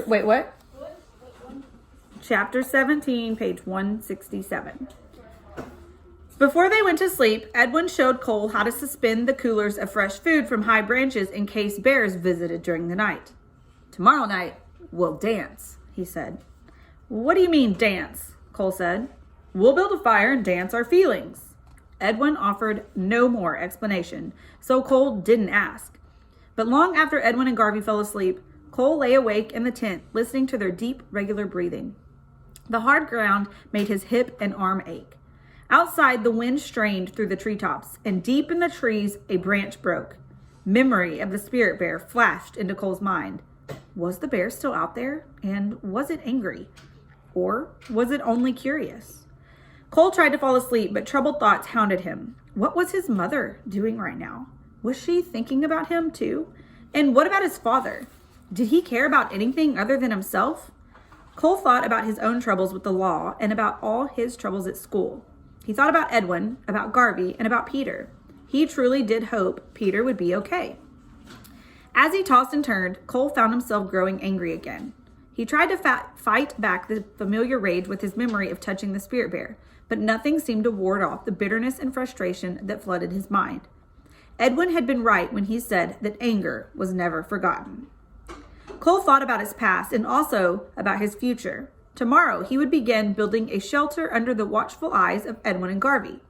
Wait, what? Chapter 17, page 167. Before they went to sleep, Edwin showed Cole how to suspend the coolers of fresh food from high branches in case bears visited during the night. Tomorrow night, we'll dance, he said. What do you mean, dance? Cole said. We'll build a fire and dance our feelings. Edwin offered no more explanation, so Cole didn't ask. But long after Edwin and Garvey fell asleep, Cole lay awake in the tent, listening to their deep, regular breathing. The hard ground made his hip and arm ache. Outside, the wind strained through the treetops, and deep in the trees, a branch broke. Memory of the spirit bear flashed into Cole's mind. Was the bear still out there? And was it angry? Or was it only curious? Cole tried to fall asleep, but troubled thoughts hounded him. What was his mother doing right now? Was she thinking about him too? And what about his father? Did he care about anything other than himself? Cole thought about his own troubles with the law and about all his troubles at school. He thought about Edwin, about Garvey, and about Peter. He truly did hope Peter would be okay. As he tossed and turned, Cole found himself growing angry again. He tried to fight back the familiar rage with his memory of touching the spirit bear, but nothing seemed to ward off the bitterness and frustration that flooded his mind. Edwin had been right when he said that anger was never forgotten. Cole thought about his past and also about his future. Tomorrow, he would begin building a shelter under the watchful eyes of Edwin and Garvey.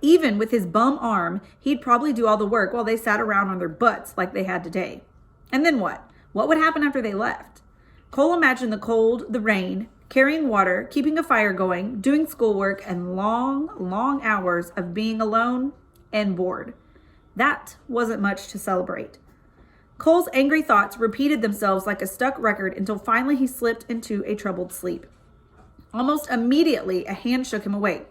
Even with his bum arm, he'd probably do all the work while they sat around on their butts like they had today. And then what? What would happen after they left? Cole imagined the cold, the rain, carrying water, keeping a fire going, doing schoolwork, and long, long hours of being alone and bored. That wasn't much to celebrate. Cole's angry thoughts repeated themselves like a stuck record until finally he slipped into a troubled sleep. Almost immediately, a hand shook him awake.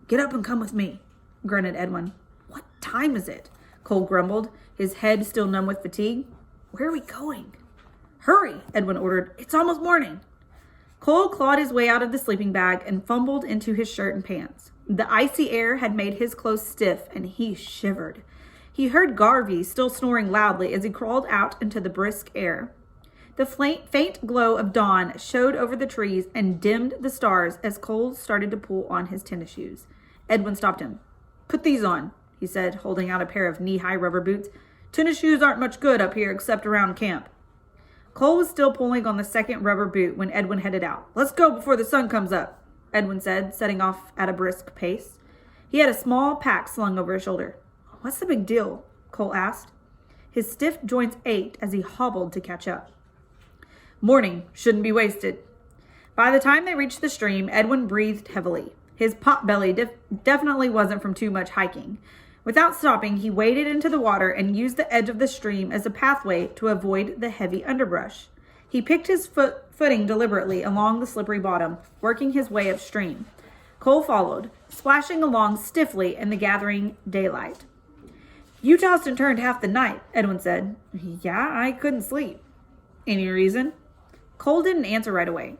Get up and come with me, grunted Edwin. What time is it? Cole grumbled, his head still numb with fatigue. Where are we going? Hurry, Edwin ordered. It's almost morning. Cole clawed his way out of the sleeping bag and fumbled into his shirt and pants. The icy air had made his clothes stiff and he shivered. He heard Garvey still snoring loudly as he crawled out into the brisk air. The faint glow of dawn showed over the trees and dimmed the stars as Cole started to pull on his tennis shoes. Edwin stopped him. Put these on, he said, holding out a pair of knee-high rubber boots. Tennis shoes aren't much good up here except around camp. Cole was still pulling on the second rubber boot when Edwin headed out. Let's go before the sun comes up, Edwin said, setting off at a brisk pace. He had a small pack slung over his shoulder. What's the big deal? Cole asked. His stiff joints ached as he hobbled to catch up. Morning shouldn't be wasted. By the time they reached the stream, Edwin breathed heavily. His potbelly definitely wasn't from too much hiking. Without stopping, he waded into the water and used the edge of the stream as a pathway to avoid the heavy underbrush. He picked his footing deliberately along the slippery bottom, working his way upstream. Cole followed, splashing along stiffly in the gathering daylight. You tossed and turned half the night, Edwin said. Yeah, I couldn't sleep. Any reason? Cole didn't answer right away.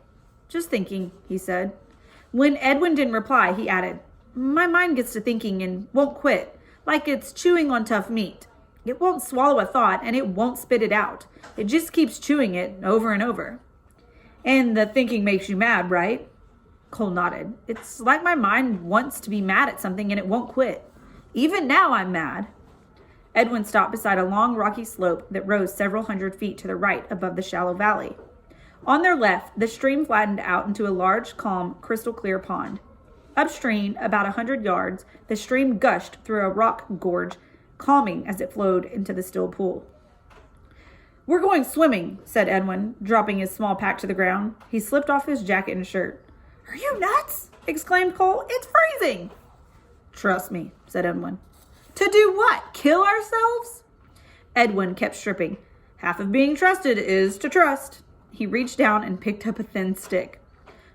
Just thinking, he said. When Edwin didn't reply, he added, My mind gets to thinking and won't quit, like it's chewing on tough meat. It won't swallow a thought and it won't spit it out. It just keeps chewing it over and over. And the thinking makes you mad, right? Cole nodded. It's like my mind wants to be mad at something and it won't quit. Even now I'm mad. Edwin stopped beside a long rocky slope that rose several hundred feet to the right above the shallow valley. On their left, the stream flattened out into a large, calm, crystal-clear pond. Upstream, about 100 yards, the stream gushed through a rock gorge, calming as it flowed into the still pool. We're going swimming, said Edwin, dropping his small pack to the ground. He slipped off his jacket and shirt. Are you nuts? Exclaimed Cole. It's freezing. Trust me, said Edwin. To do what? Kill ourselves? Edwin kept stripping. Half of being trusted is to trust. He reached down and picked up a thin stick.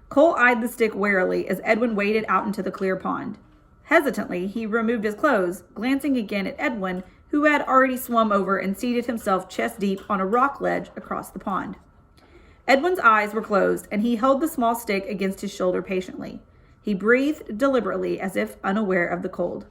Cole eyed the stick warily as Edwin waded out into the clear pond. Hesitantly, he removed his clothes, glancing again at Edwin, who had already swum over and seated himself chest deep on a rock ledge across the pond. Edwin's eyes were closed, and he held the small stick against his shoulder patiently. He breathed deliberately as if unaware of the cold.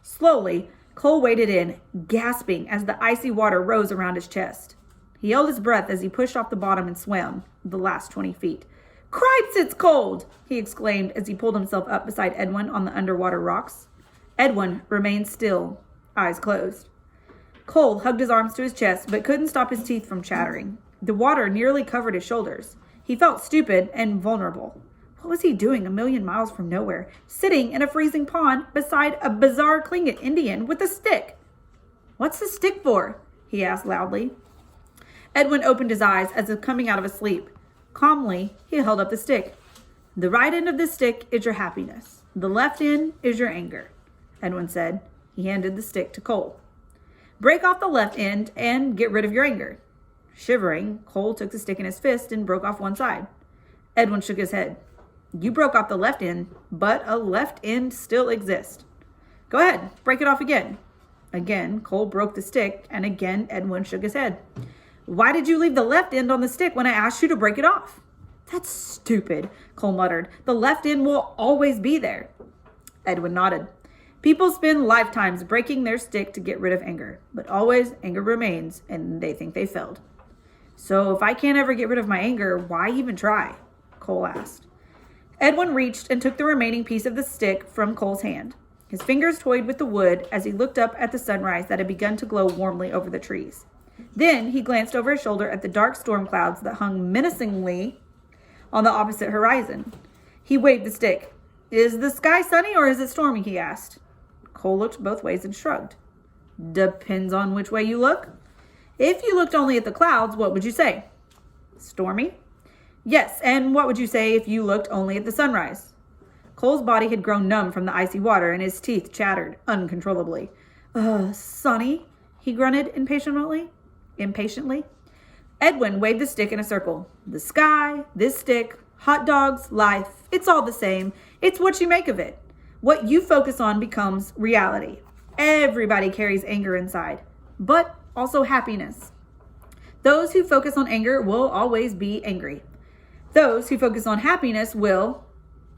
Slowly, Cole waded in, gasping as the icy water rose around his chest. He held his breath as he pushed off the bottom and swam the last 20 feet. "Cripes, it's cold!" he exclaimed as he pulled himself up beside Edwin on the underwater rocks. Edwin remained still, eyes closed. Cole hugged his arms to his chest, but couldn't stop his teeth from chattering. The water nearly covered his shoulders. He felt stupid and vulnerable. What was he doing a million miles from nowhere, sitting in a freezing pond beside a bizarre Tlingit Indian with a stick? "What's the stick for?" he asked loudly. Edwin opened his eyes as if coming out of a sleep. Calmly, he held up the stick. "The right end of the stick is your happiness. The left end is your anger," Edwin said. He handed the stick to Cole. "Break off the left end and get rid of your anger." Shivering, Cole took the stick in his fist and broke off one side. Edwin shook his head. "You broke off the left end, but a left end still exists." "Go ahead, break it off again." Again, Cole broke the stick, and again, Edwin shook his head. "Why did you leave the left end on the stick when I asked you to break it off?" "That's stupid," Cole muttered. "The left end will always be there." Edwin nodded. "People spend lifetimes breaking their stick to get rid of anger, but always anger remains, and they think they failed." "So if I can't ever get rid of my anger, why even try?" Cole asked. Edwin reached and took the remaining piece of the stick from Cole's hand. His fingers toyed with the wood as he looked up at the sunrise that had begun to glow warmly over the trees. Then he glanced over his shoulder at the dark storm clouds that hung menacingly on the opposite horizon. He waved the stick. "Is the sky sunny or is it stormy?" he asked. Cole looked both ways and shrugged. "Depends on which way you look." "If you looked only at the clouds, what would you say?" "Stormy." "Yes, and what would you say if you looked only at the sunrise?" Cole's body had grown numb from the icy water and his teeth chattered uncontrollably. Sunny," he grunted impatiently. Edwin waved the stick in a circle. "The sky, this stick, hot dogs, life, it's all the same. It's what you make of it. What you focus on becomes reality. Everybody carries anger inside, but also happiness. Those who focus on anger will always be angry. Those who focus on happiness will..."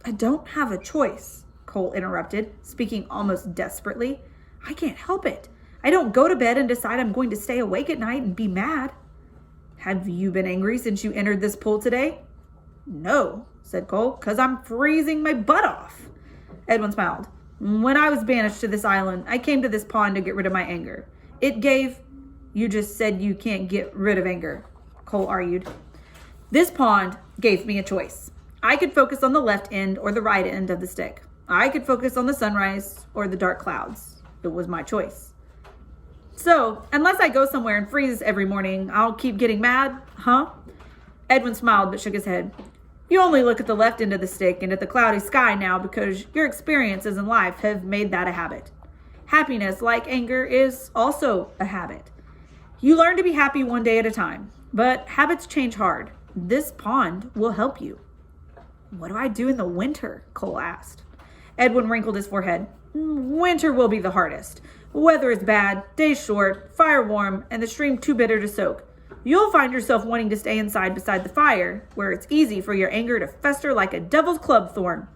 "I don't have a choice," Cole interrupted, speaking almost desperately. "I can't help it. I don't go to bed and decide I'm going to stay awake at night and be mad." "Have you been angry since you entered this pool today?" "No," said Cole, "'cause I'm freezing my butt off." Edwin smiled. "When I was banished to this island, I came to this pond to get rid of my anger. It gave..." "You just said you can't get rid of anger," Cole argued. "This pond gave me a choice. I could focus on the left end or the right end of the stick. I could focus on the sunrise or the dark clouds. It was my choice. So, unless I go somewhere and freeze every morning, I'll keep getting mad, huh?" Edwin smiled but shook his head. "You only look at the left end of the stick and at the cloudy sky now because your experiences in life have made that a habit. Happiness, like anger, is also a habit. You learn to be happy one day at a time, but habits change hard. This pond will help you." "What do I do in the winter?" Cole asked. Edwin wrinkled his forehead. "Winter will be the hardest. Weather is bad, days short, fire warm, and the stream too bitter to soak. You'll find yourself wanting to stay inside beside the fire, where it's easy for your anger to fester like a devil's club thorn.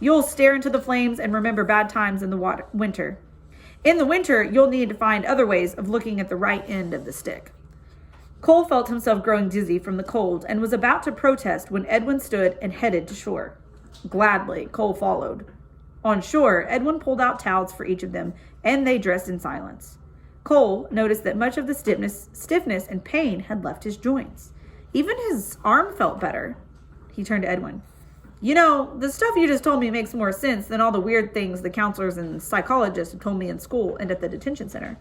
You'll stare into the flames and remember bad times in the winter. In the winter, you'll need to find other ways of looking at the right end of the stick." Cole felt himself growing dizzy from the cold and was about to protest when Edwin stood and headed to shore. Gladly, Cole followed. On shore, Edwin pulled out towels for each of them, and they dressed in silence. Cole noticed that much of the stiffness and pain had left his joints. Even his arm felt better. He turned to Edwin. "You know, the stuff you just told me makes more sense than all the weird things the counselors and psychologists have told me in school and at the detention center."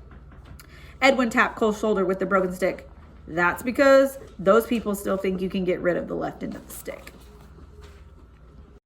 Edwin tapped Cole's shoulder with the broken stick. "That's because those people still think you can get rid of the left end of the stick."